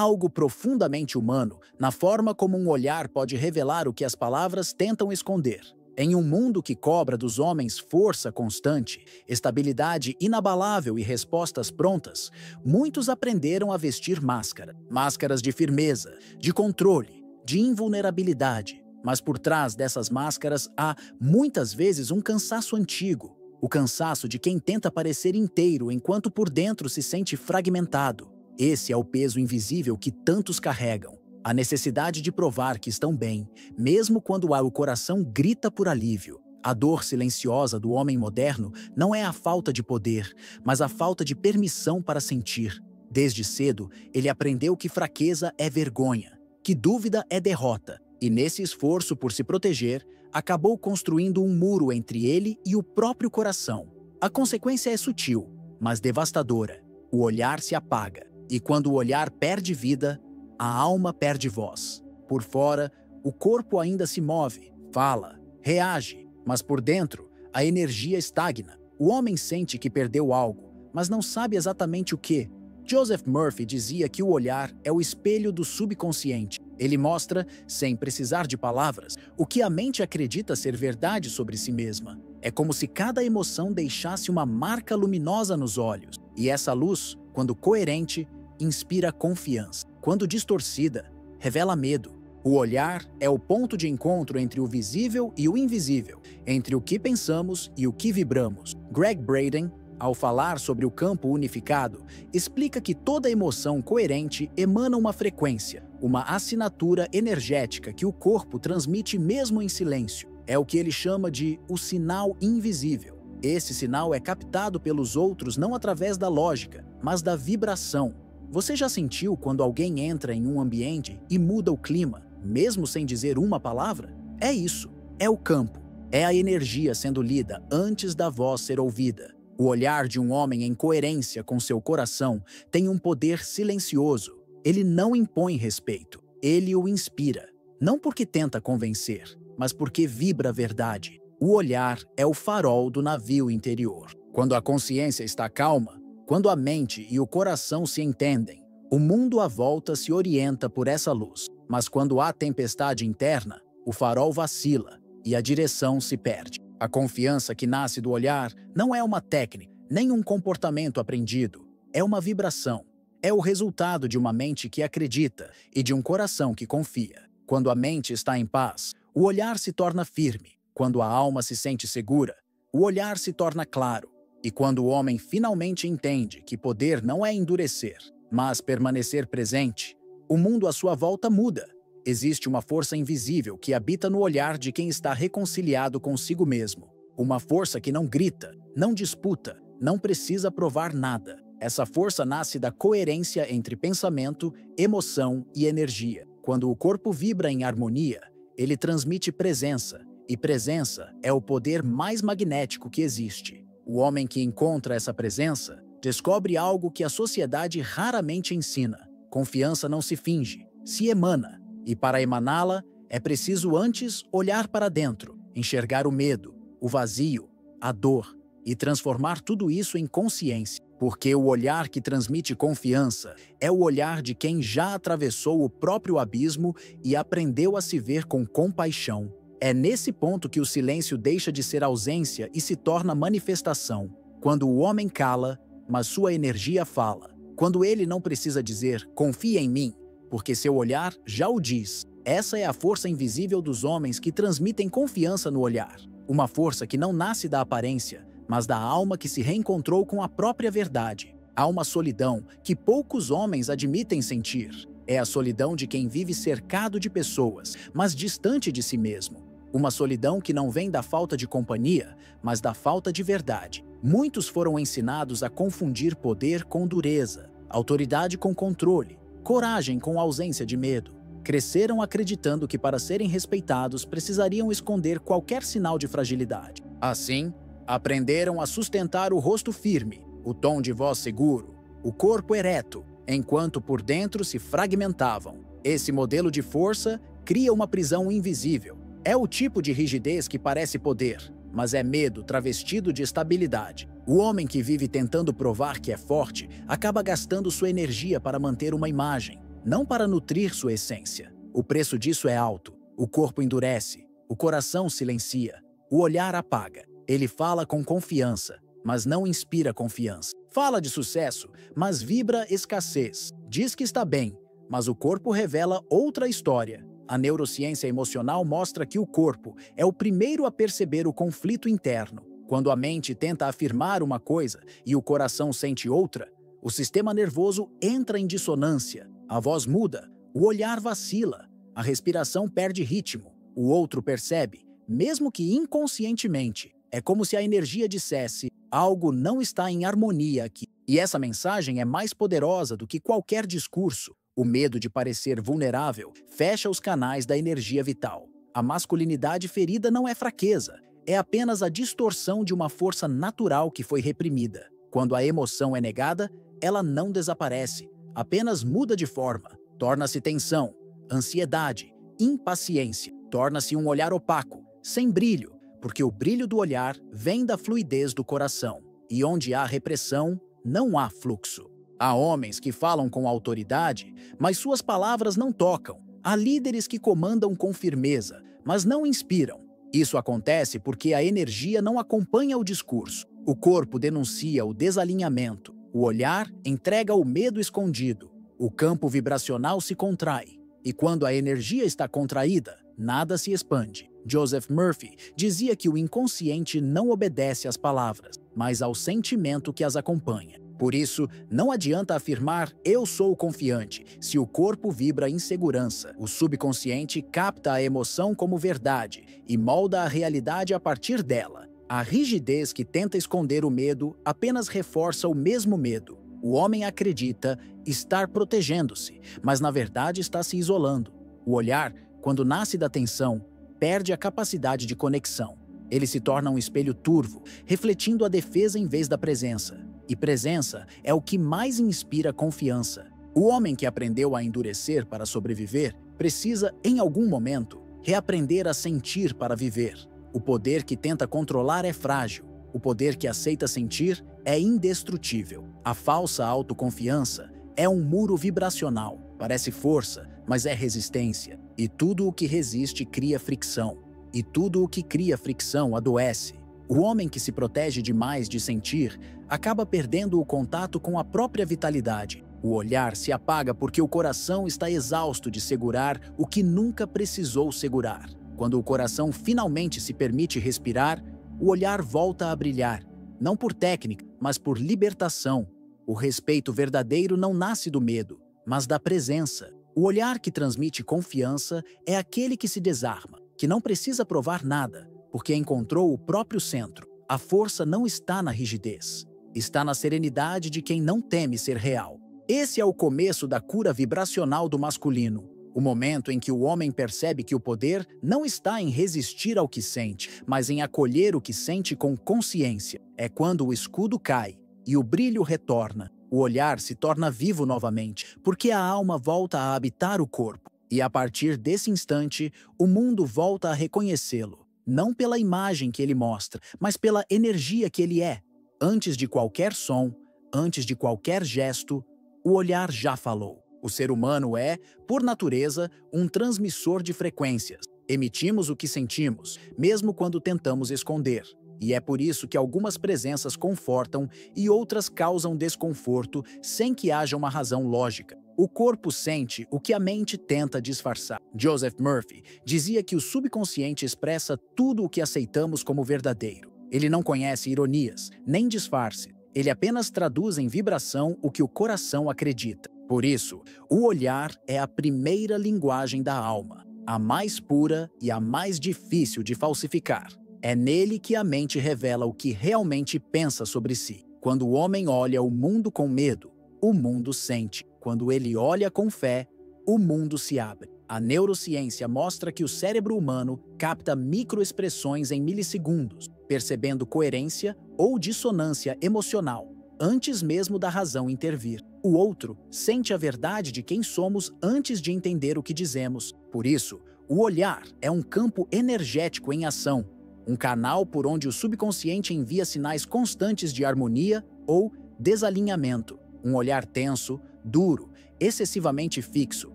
algo profundamente humano na forma como um olhar pode revelar o que as palavras tentam esconder. Em um mundo que cobra dos homens força constante, estabilidade inabalável e respostas prontas, muitos aprenderam a vestir máscara. Máscaras de firmeza, de controle, de invulnerabilidade. Mas por trás dessas máscaras há, muitas vezes, um cansaço antigo. O cansaço de quem tenta parecer inteiro enquanto por dentro se sente fragmentado. Esse é o peso invisível que tantos carregam. A necessidade de provar que estão bem, mesmo quando o coração grita por alívio. A dor silenciosa do homem moderno não é a falta de poder, mas a falta de permissão para sentir. Desde cedo, ele aprendeu que fraqueza é vergonha, que dúvida é derrota, e nesse esforço por se proteger, acabou construindo um muro entre ele e o próprio coração. A consequência é sutil, mas devastadora. O olhar se apaga, e quando o olhar perde vida, a alma perde voz. Por fora, o corpo ainda se move, fala, reage, mas por dentro, a energia estagna. O homem sente que perdeu algo, mas não sabe exatamente o que. Joseph Murphy dizia que o olhar é o espelho do subconsciente. Ele mostra, sem precisar de palavras, o que a mente acredita ser verdade sobre si mesma. É como se cada emoção deixasse uma marca luminosa nos olhos. E essa luz, quando coerente, inspira confiança. Quando distorcida, revela medo. O olhar é o ponto de encontro entre o visível e o invisível, entre o que pensamos e o que vibramos. Greg Braden, ao falar sobre o campo unificado, explica que toda emoção coerente emana uma frequência, uma assinatura energética que o corpo transmite mesmo em silêncio. É o que ele chama de o sinal invisível. Esse sinal é captado pelos outros não através da lógica, mas da vibração. Você já sentiu quando alguém entra em um ambiente e muda o clima, mesmo sem dizer uma palavra? É isso, é o campo, é a energia sendo lida antes da voz ser ouvida. O olhar de um homem em coerência com seu coração tem um poder silencioso. Ele não impõe respeito, ele o inspira. Não porque tenta convencer, mas porque vibra a verdade. O olhar é o farol do navio interior. Quando a consciência está calma, quando a mente e o coração se entendem, o mundo à volta se orienta por essa luz. Mas quando há tempestade interna, o farol vacila e a direção se perde. A confiança que nasce do olhar não é uma técnica, nem um comportamento aprendido. É uma vibração. É o resultado de uma mente que acredita e de um coração que confia. Quando a mente está em paz, o olhar se torna firme. Quando a alma se sente segura, o olhar se torna claro. E quando o homem finalmente entende que poder não é endurecer, mas permanecer presente, o mundo à sua volta muda. Existe uma força invisível que habita no olhar de quem está reconciliado consigo mesmo. Uma força que não grita, não disputa, não precisa provar nada. Essa força nasce da coerência entre pensamento, emoção e energia. Quando o corpo vibra em harmonia, ele transmite presença, e presença é o poder mais magnético que existe. O homem que encontra essa presença descobre algo que a sociedade raramente ensina. Confiança não se finge, se emana. E para emaná-la, é preciso antes olhar para dentro, enxergar o medo, o vazio, a dor e transformar tudo isso em consciência. Porque o olhar que transmite confiança é o olhar de quem já atravessou o próprio abismo e aprendeu a se ver com compaixão. É nesse ponto que o silêncio deixa de ser ausência e se torna manifestação. Quando o homem cala, mas sua energia fala. Quando ele não precisa dizer, confia em mim, porque seu olhar já o diz. Essa é a força invisível dos homens que transmitem confiança no olhar. Uma força que não nasce da aparência, mas da alma que se reencontrou com a própria verdade. Há uma solidão que poucos homens admitem sentir. É a solidão de quem vive cercado de pessoas, mas distante de si mesmo. Uma solidão que não vem da falta de companhia, mas da falta de verdade. Muitos foram ensinados a confundir poder com dureza, autoridade com controle, coragem com ausência de medo. Cresceram acreditando que para serem respeitados precisariam esconder qualquer sinal de fragilidade. Assim, aprenderam a sustentar o rosto firme, o tom de voz seguro, o corpo ereto, enquanto por dentro se fragmentavam. Esse modelo de força cria uma prisão invisível. É o tipo de rigidez que parece poder, mas é medo travestido de estabilidade. O homem que vive tentando provar que é forte acaba gastando sua energia para manter uma imagem. não para nutrir sua essência. O preço disso é alto. O corpo endurece, o coração silencia, o olhar apaga. Ele fala com confiança, mas não inspira confiança. Fala de sucesso, mas vibra escassez. Diz que está bem, mas o corpo revela outra história. A neurociência emocional mostra que o corpo é o primeiro a perceber o conflito interno. Quando a mente tenta afirmar uma coisa e o coração sente outra, o sistema nervoso entra em dissonância, a voz muda, o olhar vacila, a respiração perde ritmo. O outro percebe, mesmo que inconscientemente. É como se a energia dissesse: algo não está em harmonia aqui. E essa mensagem é mais poderosa do que qualquer discurso. O medo de parecer vulnerável fecha os canais da energia vital. A masculinidade ferida não é fraqueza, é apenas a distorção de uma força natural que foi reprimida. Quando a emoção é negada, ela não desaparece, apenas muda de forma. Torna-se tensão, ansiedade, impaciência. Torna-se um olhar opaco, sem brilho, porque o brilho do olhar vem da fluidez do coração. E onde há repressão, não há fluxo. Há homens que falam com autoridade, mas suas palavras não tocam. Há líderes que comandam com firmeza, mas não inspiram. Isso acontece porque a energia não acompanha o discurso. O corpo denuncia o desalinhamento. O olhar entrega o medo escondido. O campo vibracional se contrai. E quando a energia está contraída, nada se expande. Joseph Murphy dizia que o inconsciente não obedece às palavras, mas ao sentimento que as acompanha. Por isso, não adianta afirmar "eu sou confiante" se o corpo vibra insegurança. O subconsciente capta a emoção como verdade e molda a realidade a partir dela. A rigidez que tenta esconder o medo apenas reforça o mesmo medo. O homem acredita estar protegendo-se, mas na verdade está se isolando. O olhar, quando nasce da tensão, perde a capacidade de conexão. Ele se torna um espelho turvo, refletindo a defesa em vez da presença. E presença é o que mais inspira confiança. O homem que aprendeu a endurecer para sobreviver precisa, em algum momento, reaprender a sentir para viver. O poder que tenta controlar é frágil. O poder que aceita sentir é indestrutível. A falsa autoconfiança é um muro vibracional. Parece força, mas é resistência. E tudo o que resiste cria fricção. E tudo o que cria fricção adoece. O homem que se protege demais de sentir acaba perdendo o contato com a própria vitalidade. O olhar se apaga porque o coração está exausto de segurar o que nunca precisou segurar. Quando o coração finalmente se permite respirar, o olhar volta a brilhar, não por técnica, mas por libertação. O respeito verdadeiro não nasce do medo, mas da presença. O olhar que transmite confiança é aquele que se desarma, que não precisa provar nada, porque encontrou o próprio centro. A força não está na rigidez, está na serenidade de quem não teme ser real. Esse é o começo da cura vibracional do masculino. O momento em que o homem percebe que o poder não está em resistir ao que sente, mas em acolher o que sente com consciência. É quando o escudo cai e o brilho retorna. O olhar se torna vivo novamente, porque a alma volta a habitar o corpo. E a partir desse instante, o mundo volta a reconhecê-lo. Não pela imagem que ele mostra, mas pela energia que ele é. Antes de qualquer som, antes de qualquer gesto, o olhar já falou. O ser humano é, por natureza, um transmissor de frequências. Emitimos o que sentimos, mesmo quando tentamos esconder. E é por isso que algumas presenças confortam e outras causam desconforto sem que haja uma razão lógica. O corpo sente o que a mente tenta disfarçar. Joseph Murphy dizia que o subconsciente expressa tudo o que aceitamos como verdadeiro. Ele não conhece ironias, nem disfarce. Ele apenas traduz em vibração o que o coração acredita. Por isso, o olhar é a primeira linguagem da alma, a mais pura e a mais difícil de falsificar. É nele que a mente revela o que realmente pensa sobre si. Quando o homem olha o mundo com medo, o mundo sente. Quando ele olha com fé, o mundo se abre. A neurociência mostra que o cérebro humano capta microexpressões em milissegundos, percebendo coerência ou dissonância emocional, antes mesmo da razão intervir. O outro sente a verdade de quem somos antes de entender o que dizemos. Por isso, o olhar é um campo energético em ação, um canal por onde o subconsciente envia sinais constantes de harmonia ou desalinhamento. Um olhar tenso, duro, excessivamente fixo.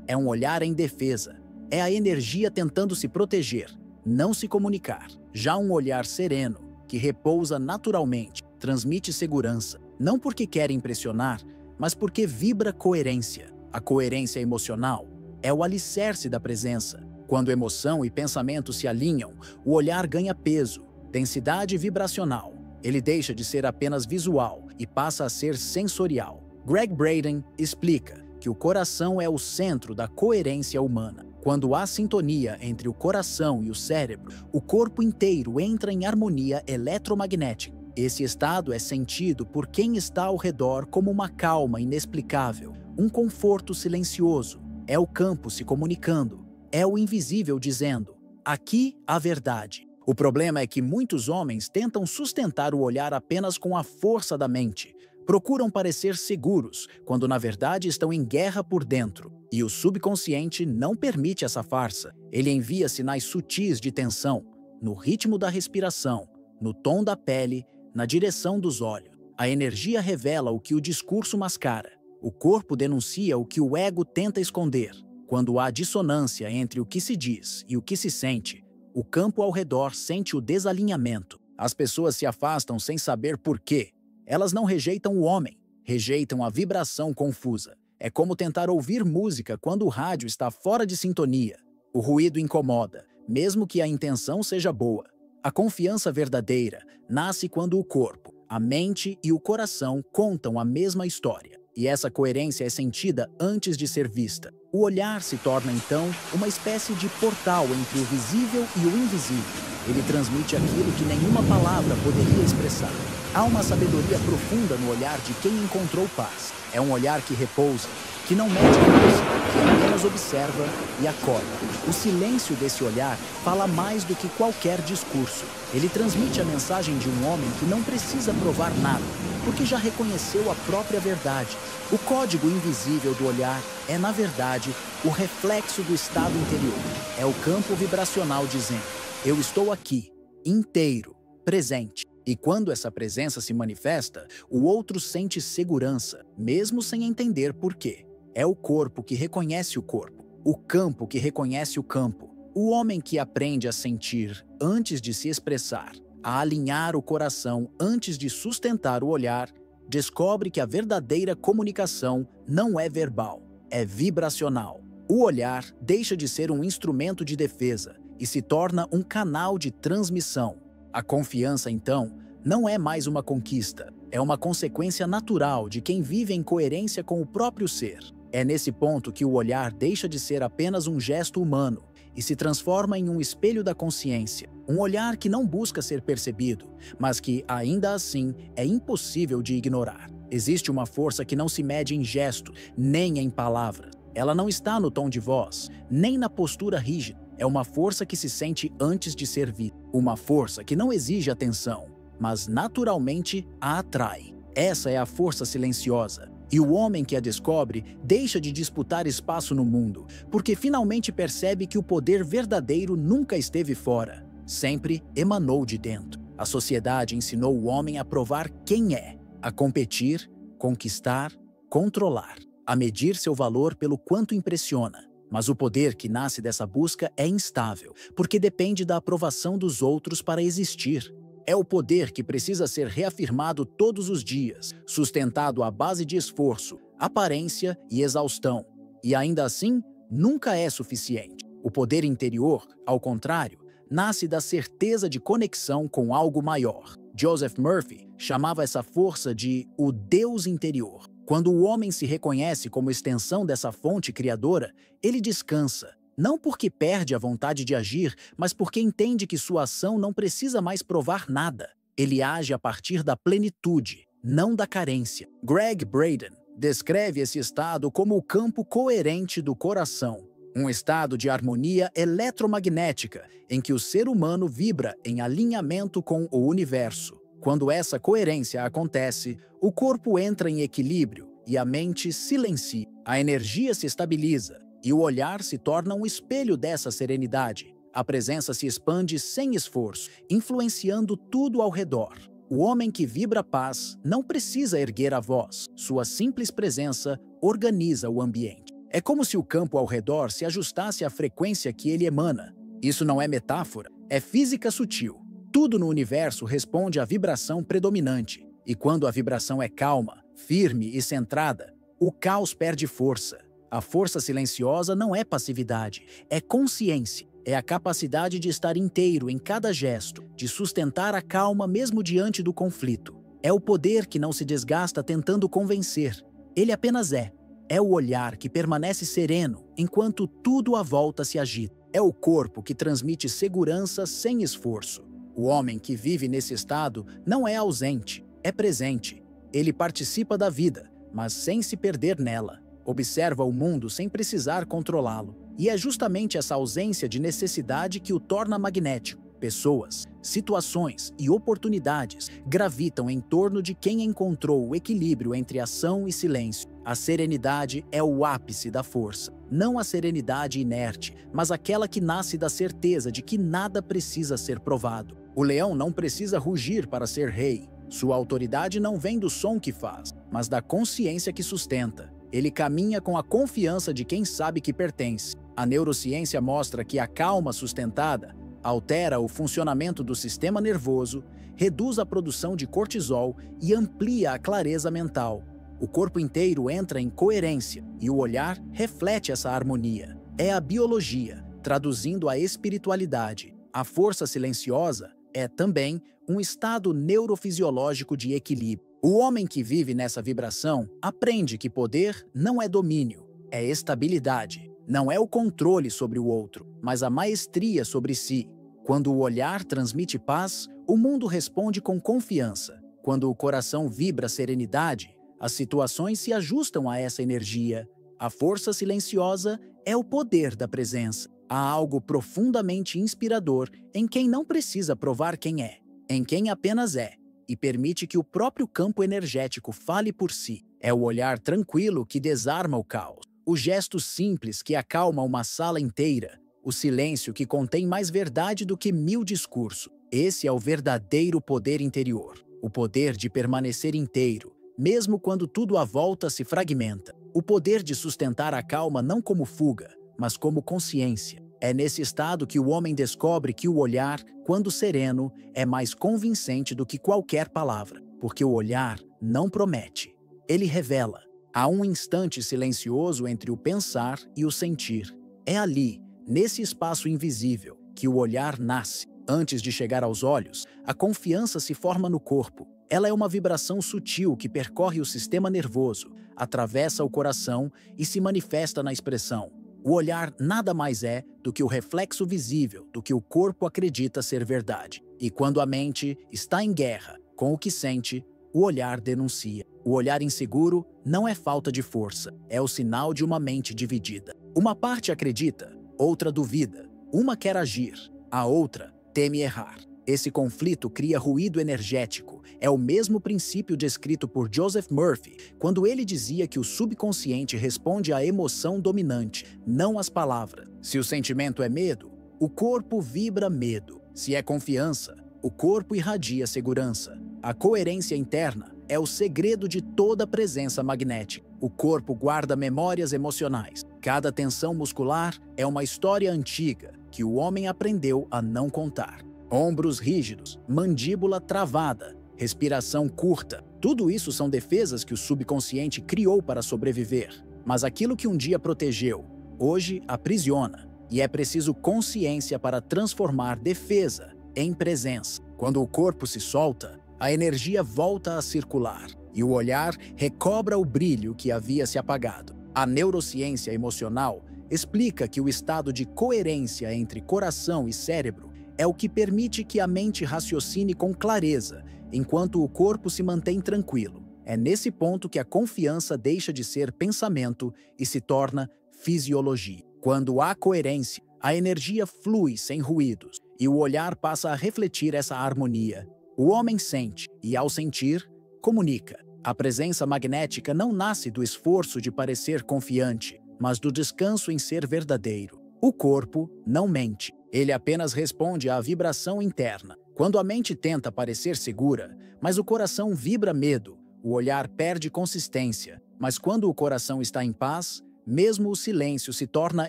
É um olhar em defesa. É a energia tentando se proteger, não se comunicar. Já um olhar sereno, que repousa naturalmente, transmite segurança, não porque quer impressionar, mas porque vibra coerência. A coerência emocional é o alicerce da presença. Quando emoção e pensamento se alinham, o olhar ganha peso, densidade vibracional. Ele deixa de ser apenas visual e passa a ser sensorial. Gregg Braden explica que o coração é o centro da coerência humana. Quando há sintonia entre o coração e o cérebro, o corpo inteiro entra em harmonia eletromagnética. Esse estado é sentido por quem está ao redor como uma calma inexplicável, um conforto silencioso. É o campo se comunicando, é o invisível dizendo: aqui a verdade. O problema é que muitos homens tentam sustentar o olhar apenas com a força da mente. Procuram parecer seguros, quando na verdade estão em guerra por dentro. E o subconsciente não permite essa farsa. Ele envia sinais sutis de tensão, no ritmo da respiração, no tom da pele, na direção dos olhos. A energia revela o que o discurso mascara. O corpo denuncia o que o ego tenta esconder. Quando há dissonância entre o que se diz e o que se sente, o campo ao redor sente o desalinhamento. As pessoas se afastam sem saber por quê. Elas não rejeitam o homem, rejeitam a vibração confusa. É como tentar ouvir música quando o rádio está fora de sintonia. O ruído incomoda, mesmo que a intenção seja boa. A confiança verdadeira nasce quando o corpo, a mente e o coração contam a mesma história. E essa coerência é sentida antes de ser vista. O olhar se torna, então, uma espécie de portal entre o visível e o invisível. Ele transmite aquilo que nenhuma palavra poderia expressar. Há uma sabedoria profunda no olhar de quem encontrou paz. É um olhar que repousa, que não mede força, que apenas observa e acorda. O silêncio desse olhar fala mais do que qualquer discurso. Ele transmite a mensagem de um homem que não precisa provar nada, porque já reconheceu a própria verdade. O código invisível do olhar é, na verdade, o reflexo do estado interior. É o campo vibracional dizendo: eu estou aqui, inteiro, presente. E quando essa presença se manifesta, o outro sente segurança, mesmo sem entender por quê. É o corpo que reconhece o corpo, o campo que reconhece o campo. O homem que aprende a sentir antes de se expressar, a alinhar o coração antes de sustentar o olhar, descobre que a verdadeira comunicação não é verbal, é vibracional. O olhar deixa de ser um instrumento de defesa e se torna um canal de transmissão. A confiança, então, não é mais uma conquista, é uma consequência natural de quem vive em coerência com o próprio ser. É nesse ponto que o olhar deixa de ser apenas um gesto humano e se transforma em um espelho da consciência. Um olhar que não busca ser percebido, mas que, ainda assim, é impossível de ignorar. Existe uma força que não se mede em gesto, nem em palavras. Ela não está no tom de voz, nem na postura rígida. É uma força que se sente antes de ser vista. Uma força que não exige atenção, mas naturalmente a atrai. Essa é a força silenciosa. E o homem que a descobre deixa de disputar espaço no mundo, porque finalmente percebe que o poder verdadeiro nunca esteve fora, sempre emanou de dentro. A sociedade ensinou o homem a provar quem é, a competir, conquistar, controlar, a medir seu valor pelo quanto impressiona. Mas o poder que nasce dessa busca é instável, porque depende da aprovação dos outros para existir. É o poder que precisa ser reafirmado todos os dias, sustentado à base de esforço, aparência e exaustão. E ainda assim, nunca é suficiente. O poder interior, ao contrário, nasce da certeza de conexão com algo maior. Joseph Murphy chamava essa força de o Deus interior. Quando o homem se reconhece como extensão dessa fonte criadora, ele descansa. Não porque perde a vontade de agir, mas porque entende que sua ação não precisa mais provar nada. Ele age a partir da plenitude, não da carência. Gregg Braden descreve esse estado como o campo coerente do coração, um estado de harmonia eletromagnética em que o ser humano vibra em alinhamento com o universo. Quando essa coerência acontece, o corpo entra em equilíbrio e a mente silencia. A energia se estabiliza e o olhar se torna um espelho dessa serenidade. A presença se expande sem esforço, influenciando tudo ao redor. O homem que vibra paz não precisa erguer a voz. Sua simples presença organiza o ambiente. É como se o campo ao redor se ajustasse à frequência que ele emana. Isso não é metáfora, é física sutil. Tudo no universo responde à vibração predominante. E quando a vibração é calma, firme e centrada, o caos perde força. A força silenciosa não é passividade, é consciência. É a capacidade de estar inteiro em cada gesto, de sustentar a calma mesmo diante do conflito. É o poder que não se desgasta tentando convencer. Ele apenas é. É o olhar que permanece sereno enquanto tudo à volta se agita. É o corpo que transmite segurança sem esforço. O homem que vive nesse estado não é ausente, é presente. Ele participa da vida, mas sem se perder nela. Observa o mundo sem precisar controlá-lo. E é justamente essa ausência de necessidade que o torna magnético. Pessoas, situações e oportunidades gravitam em torno de quem encontrou o equilíbrio entre ação e silêncio. A serenidade é o ápice da força. Não a serenidade inerte, mas aquela que nasce da certeza de que nada precisa ser provado. O leão não precisa rugir para ser rei. Sua autoridade não vem do som que faz, mas da consciência que sustenta. Ele caminha com a confiança de quem sabe que pertence. A neurociência mostra que a calma sustentada altera o funcionamento do sistema nervoso, reduz a produção de cortisol e amplia a clareza mental. O corpo inteiro entra em coerência e o olhar reflete essa harmonia. É a biologia, traduzindo a espiritualidade. A força silenciosa é também um estado neurofisiológico de equilíbrio. O homem que vive nessa vibração aprende que poder não é domínio, é estabilidade. Não é o controle sobre o outro, mas a maestria sobre si. Quando o olhar transmite paz, o mundo responde com confiança. Quando o coração vibra serenidade, as situações se ajustam a essa energia. A força silenciosa é o poder da presença. Há algo profundamente inspirador em quem não precisa provar quem é, em quem apenas é, e permite que o próprio campo energético fale por si. É o olhar tranquilo que desarma o caos. O gesto simples que acalma uma sala inteira, o silêncio que contém mais verdade do que 1000 discursos. Esse é o verdadeiro poder interior, o poder de permanecer inteiro, mesmo quando tudo à volta se fragmenta. O poder de sustentar a calma não como fuga, mas como consciência. É nesse estado que o homem descobre que o olhar, quando sereno, é mais convincente do que qualquer palavra, porque o olhar não promete, ele revela. Há um instante silencioso entre o pensar e o sentir. É ali, nesse espaço invisível, que o olhar nasce. Antes de chegar aos olhos, a confiança se forma no corpo. Ela é uma vibração sutil que percorre o sistema nervoso, atravessa o coração e se manifesta na expressão. O olhar nada mais é do que o reflexo visível do que o corpo acredita ser verdade. E quando a mente está em guerra com o que sente, o olhar denuncia. O olhar inseguro não é falta de força, é o sinal de uma mente dividida. Uma parte acredita, outra duvida. Uma quer agir, a outra teme errar. Esse conflito cria ruído energético. É o mesmo princípio descrito por Joseph Murphy, quando ele dizia que o subconsciente responde à emoção dominante, não às palavras. Se o sentimento é medo, o corpo vibra medo. Se é confiança, o corpo irradia segurança. A coerência interna é o segredo de toda presença magnética. O corpo guarda memórias emocionais. Cada tensão muscular é uma história antiga que o homem aprendeu a não contar. Ombros rígidos, mandíbula travada, respiração curta. Tudo isso são defesas que o subconsciente criou para sobreviver. Mas aquilo que um dia protegeu, hoje aprisiona. E é preciso consciência para transformar defesa em presença. Quando o corpo se solta, a energia volta a circular e o olhar recobra o brilho que havia se apagado. A neurociência emocional explica que o estado de coerência entre coração e cérebro é o que permite que a mente raciocine com clareza, enquanto o corpo se mantém tranquilo. É nesse ponto que a confiança deixa de ser pensamento e se torna fisiologia. Quando há coerência, a energia flui sem ruídos e o olhar passa a refletir essa harmonia. O homem sente e, ao sentir, comunica. A presença magnética não nasce do esforço de parecer confiante, mas do descanso em ser verdadeiro. O corpo não mente. Ele apenas responde à vibração interna. Quando a mente tenta parecer segura, mas o coração vibra medo, o olhar perde consistência, Mas quando o coração está em paz, mesmo o silêncio se torna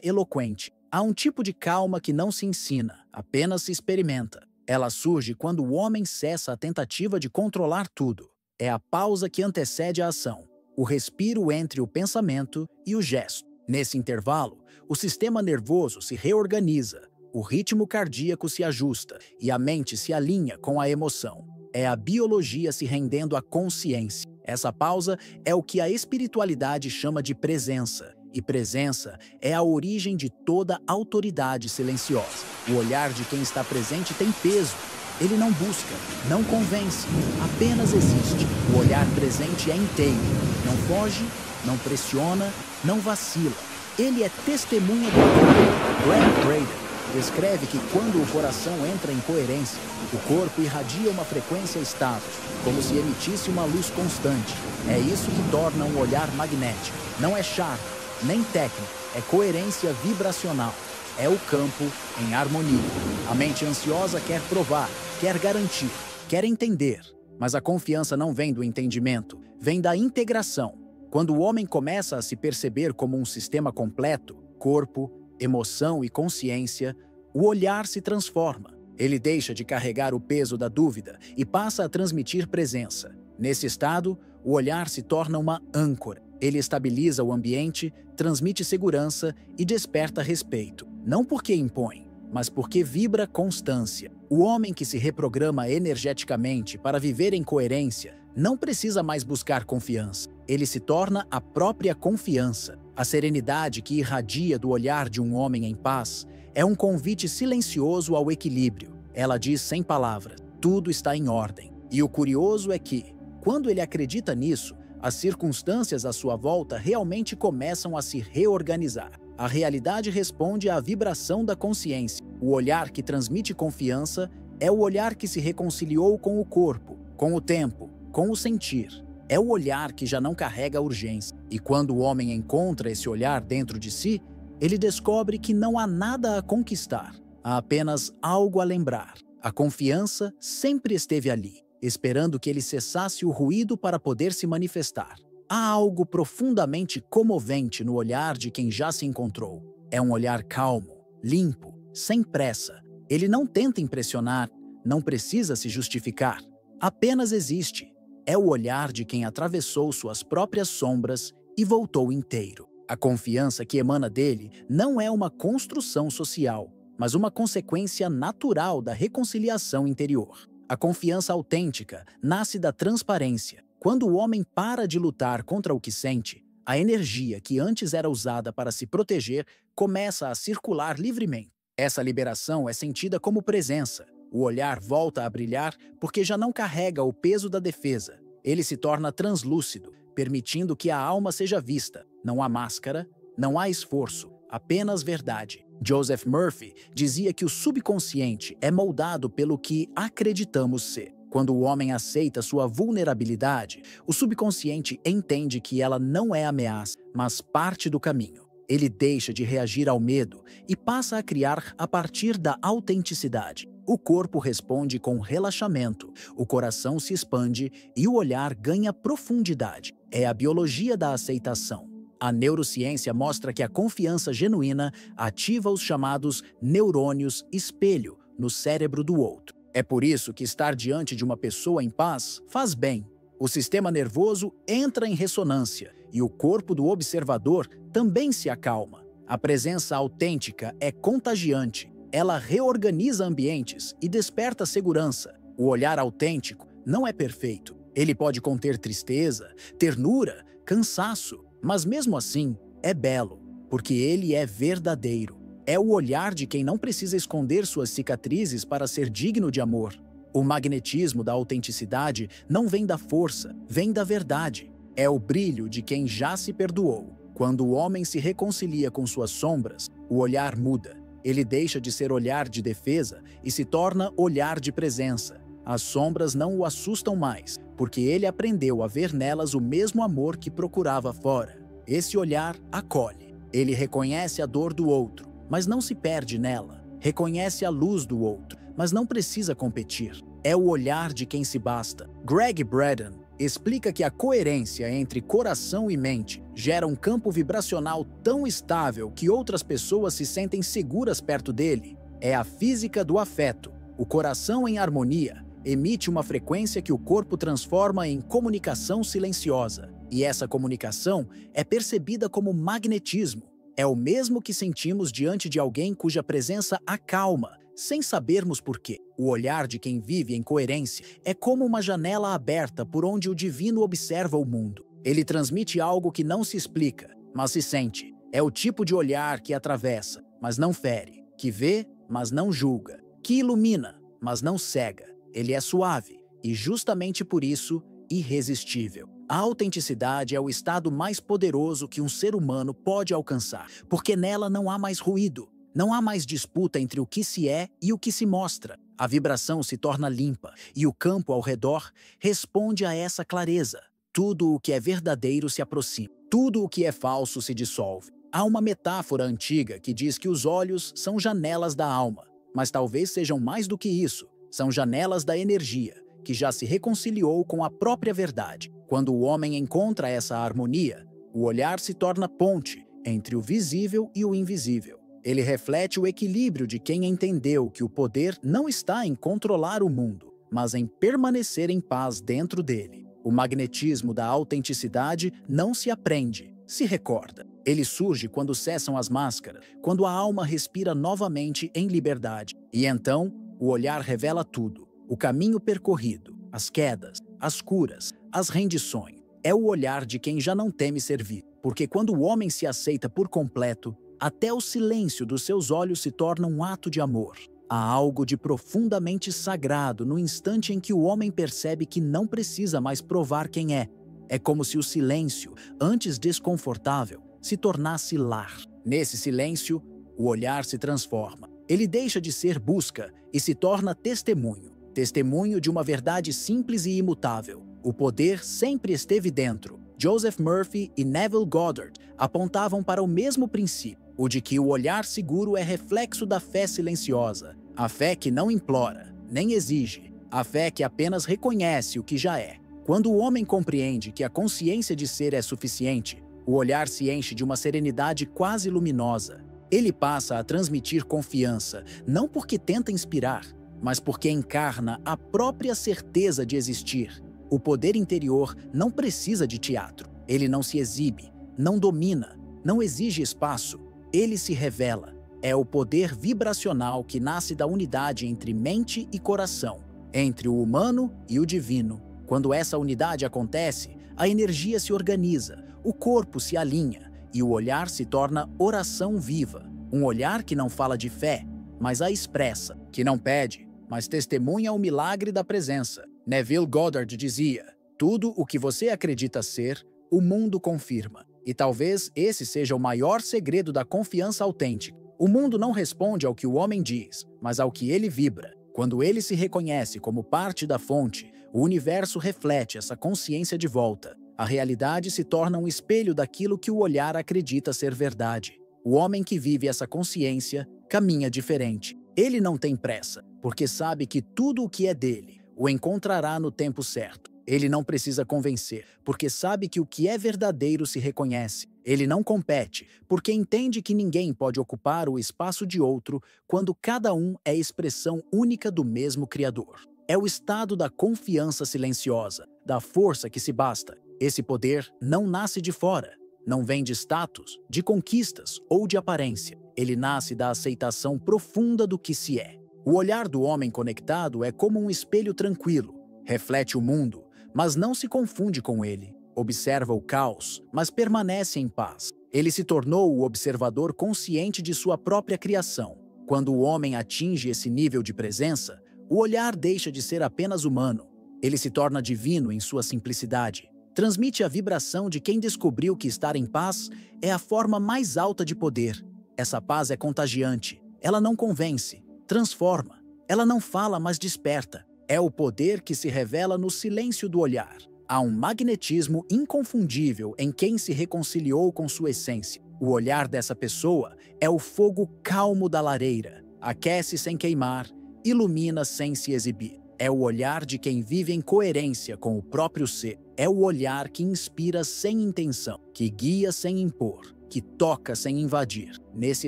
eloquente. Há um tipo de calma que não se ensina, apenas se experimenta. Ela surge quando o homem cessa a tentativa de controlar tudo. É a pausa que antecede a ação, o respiro entre o pensamento e o gesto. Nesse intervalo, o sistema nervoso se reorganiza, o ritmo cardíaco se ajusta e a mente se alinha com a emoção. É a biologia se rendendo à consciência. Essa pausa é o que a espiritualidade chama de presença. E presença é a origem de toda autoridade silenciosa. O olhar de quem está presente tem peso. Ele não busca, não convence, apenas existe. O olhar presente é inteiro. Não foge, não pressiona, não vacila. Ele é testemunha do corpo. Greg Braden descreve que quando o coração entra em coerência, o corpo irradia uma frequência estável, como se emitisse uma luz constante. É isso que torna um olhar magnético. Não é charme, nem técnico, é coerência vibracional. É o campo em harmonia. A mente ansiosa quer provar, quer garantir, quer entender. Mas a confiança não vem do entendimento, vem da integração. Quando o homem começa a se perceber como um sistema completo, corpo, emoção e consciência, o olhar se transforma. Ele deixa de carregar o peso da dúvida e passa a transmitir presença. Nesse estado, o olhar se torna uma âncora. Ele estabiliza o ambiente, transmite segurança e desperta respeito. Não porque impõe, mas porque vibra constância. O homem que se reprograma energeticamente para viver em coerência não precisa mais buscar confiança. Ele se torna a própria confiança. A serenidade que irradia do olhar de um homem em paz é um convite silencioso ao equilíbrio. Ela diz sem palavras, tudo está em ordem. E o curioso é que, quando ele acredita nisso, as circunstâncias à sua volta realmente começam a se reorganizar. A realidade responde à vibração da consciência. O olhar que transmite confiança é o olhar que se reconciliou com o corpo, com o tempo, com o sentir. É o olhar que já não carrega urgência. E quando o homem encontra esse olhar dentro de si, ele descobre que não há nada a conquistar, há apenas algo a lembrar. A confiança sempre esteve ali, esperando que ele cessasse o ruído para poder se manifestar. Há algo profundamente comovente no olhar de quem já se encontrou. É um olhar calmo, limpo, sem pressa. Ele não tenta impressionar, não precisa se justificar. Apenas existe. É o olhar de quem atravessou suas próprias sombras e voltou inteiro. A confiança que emana dele não é uma construção social, mas uma consequência natural da reconciliação interior. A confiança autêntica nasce da transparência. Quando o homem para de lutar contra o que sente, a energia que antes era usada para se proteger começa a circular livremente. Essa liberação é sentida como presença. O olhar volta a brilhar porque já não carrega o peso da defesa. Ele se torna translúcido, permitindo que a alma seja vista. Não há máscara, não há esforço, apenas verdade. Joseph Murphy dizia que o subconsciente é moldado pelo que acreditamos ser. Quando o homem aceita sua vulnerabilidade, o subconsciente entende que ela não é ameaça, mas parte do caminho. Ele deixa de reagir ao medo e passa a criar a partir da autenticidade. O corpo responde com relaxamento, o coração se expande e o olhar ganha profundidade. É a biologia da aceitação. A neurociência mostra que a confiança genuína ativa os chamados neurônios espelho no cérebro do outro. É por isso que estar diante de uma pessoa em paz faz bem. O sistema nervoso entra em ressonância e o corpo do observador também se acalma. A presença autêntica é contagiante. Ela reorganiza ambientes e desperta segurança. O olhar autêntico não é perfeito. Ele pode conter tristeza, ternura, cansaço, mas mesmo assim é belo, porque ele é verdadeiro. É o olhar de quem não precisa esconder suas cicatrizes para ser digno de amor. O magnetismo da autenticidade não vem da força, vem da verdade. É o brilho de quem já se perdoou. Quando o homem se reconcilia com suas sombras, o olhar muda. Ele deixa de ser olhar de defesa e se torna olhar de presença. As sombras não o assustam mais, porque ele aprendeu a ver nelas o mesmo amor que procurava fora. Esse olhar acolhe. Ele reconhece a dor do outro, mas não se perde nela. Reconhece a luz do outro, mas não precisa competir. É o olhar de quem se basta. Greg Braden explica que a coerência entre coração e mente gera um campo vibracional tão estável que outras pessoas se sentem seguras perto dele. É a física do afeto. O coração em harmonia emite uma frequência que o corpo transforma em comunicação silenciosa. E essa comunicação é percebida como magnetismo. É o mesmo que sentimos diante de alguém cuja presença acalma, sem sabermos por quê. O olhar de quem vive em coerência é como uma janela aberta por onde o divino observa o mundo. Ele transmite algo que não se explica, mas se sente. É o tipo de olhar que atravessa, mas não fere, que vê, mas não julga, que ilumina, mas não cega. Ele é suave e, justamente por isso, irresistível. A autenticidade é o estado mais poderoso que um ser humano pode alcançar, porque nela não há mais ruído. Não há mais disputa entre o que se é e o que se mostra. A vibração se torna limpa e o campo ao redor responde a essa clareza. Tudo o que é verdadeiro se aproxima. Tudo o que é falso se dissolve. Há uma metáfora antiga que diz que os olhos são janelas da alma, mas talvez sejam mais do que isso. São janelas da energia, que já se reconciliou com a própria verdade. Quando o homem encontra essa harmonia, o olhar se torna ponte entre o visível e o invisível. Ele reflete o equilíbrio de quem entendeu que o poder não está em controlar o mundo, mas em permanecer em paz dentro dele. O magnetismo da autenticidade não se aprende, se recorda. Ele surge quando cessam as máscaras, quando a alma respira novamente em liberdade. E então, o olhar revela tudo. O caminho percorrido, as quedas, as curas, as rendições. É o olhar de quem já não teme servir. Porque quando o homem se aceita por completo, até o silêncio dos seus olhos se torna um ato de amor. Há algo de profundamente sagrado no instante em que o homem percebe que não precisa mais provar quem é. É como se o silêncio, antes desconfortável, se tornasse lar. Nesse silêncio, o olhar se transforma. Ele deixa de ser busca e se torna testemunho. Testemunho de uma verdade simples e imutável. O poder sempre esteve dentro. Joseph Murphy e Neville Goddard apontavam para o mesmo princípio. O de que o olhar seguro é reflexo da fé silenciosa, a fé que não implora, nem exige, a fé que apenas reconhece o que já é. Quando o homem compreende que a consciência de ser é suficiente, o olhar se enche de uma serenidade quase luminosa. Ele passa a transmitir confiança, não porque tenta inspirar, mas porque encarna a própria certeza de existir. O poder interior não precisa de teatro. Ele não se exibe, não domina, não exige espaço. Ele se revela. É o poder vibracional que nasce da unidade entre mente e coração, entre o humano e o divino. Quando essa unidade acontece, a energia se organiza, o corpo se alinha e o olhar se torna oração viva. Um olhar que não fala de fé, mas a expressa, que não pede, mas testemunha o milagre da presença. Neville Goddard dizia: tudo o que você acredita ser, o mundo confirma. E talvez esse seja o maior segredo da confiança autêntica. O mundo não responde ao que o homem diz, mas ao que ele vibra. Quando ele se reconhece como parte da fonte, o universo reflete essa consciência de volta. A realidade se torna um espelho daquilo que o olhar acredita ser verdade. O homem que vive essa consciência caminha diferente. Ele não tem pressa, porque sabe que tudo o que é dele o encontrará no tempo certo. Ele não precisa convencer, porque sabe que o que é verdadeiro se reconhece. Ele não compete, porque entende que ninguém pode ocupar o espaço de outro quando cada um é expressão única do mesmo Criador. É o estado da confiança silenciosa, da força que se basta. Esse poder não nasce de fora, não vem de status, de conquistas ou de aparência. Ele nasce da aceitação profunda do que se é. O olhar do homem conectado é como um espelho tranquilo. Reflete o mundo, mas não se confunde com ele. Observa o caos, mas permanece em paz. Ele se tornou o observador consciente de sua própria criação. Quando o homem atinge esse nível de presença, o olhar deixa de ser apenas humano. Ele se torna divino em sua simplicidade. Transmite a vibração de quem descobriu que estar em paz é a forma mais alta de poder. Essa paz é contagiante. Ela não convence, transforma. Ela não fala, mas desperta. É o poder que se revela no silêncio do olhar. Há um magnetismo inconfundível em quem se reconciliou com sua essência. O olhar dessa pessoa é o fogo calmo da lareira. Aquece sem queimar, ilumina sem se exibir. É o olhar de quem vive em coerência com o próprio ser. É o olhar que inspira sem intenção, que guia sem impor, que toca sem invadir. Nesse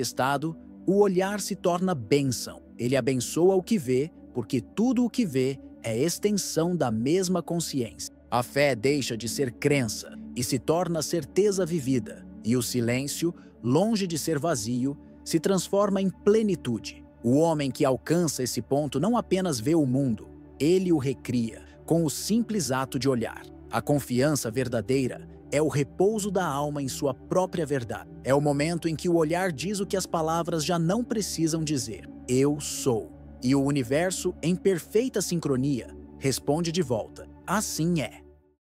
estado, o olhar se torna bênção. Ele abençoa o que vê, porque tudo o que vê é extensão da mesma consciência. A fé deixa de ser crença e se torna certeza vivida, e o silêncio, longe de ser vazio, se transforma em plenitude. O homem que alcança esse ponto não apenas vê o mundo, ele o recria, com o simples ato de olhar. A confiança verdadeira é o repouso da alma em sua própria verdade. É o momento em que o olhar diz o que as palavras já não precisam dizer. Eu sou. E o universo, em perfeita sincronia, responde de volta. Assim é.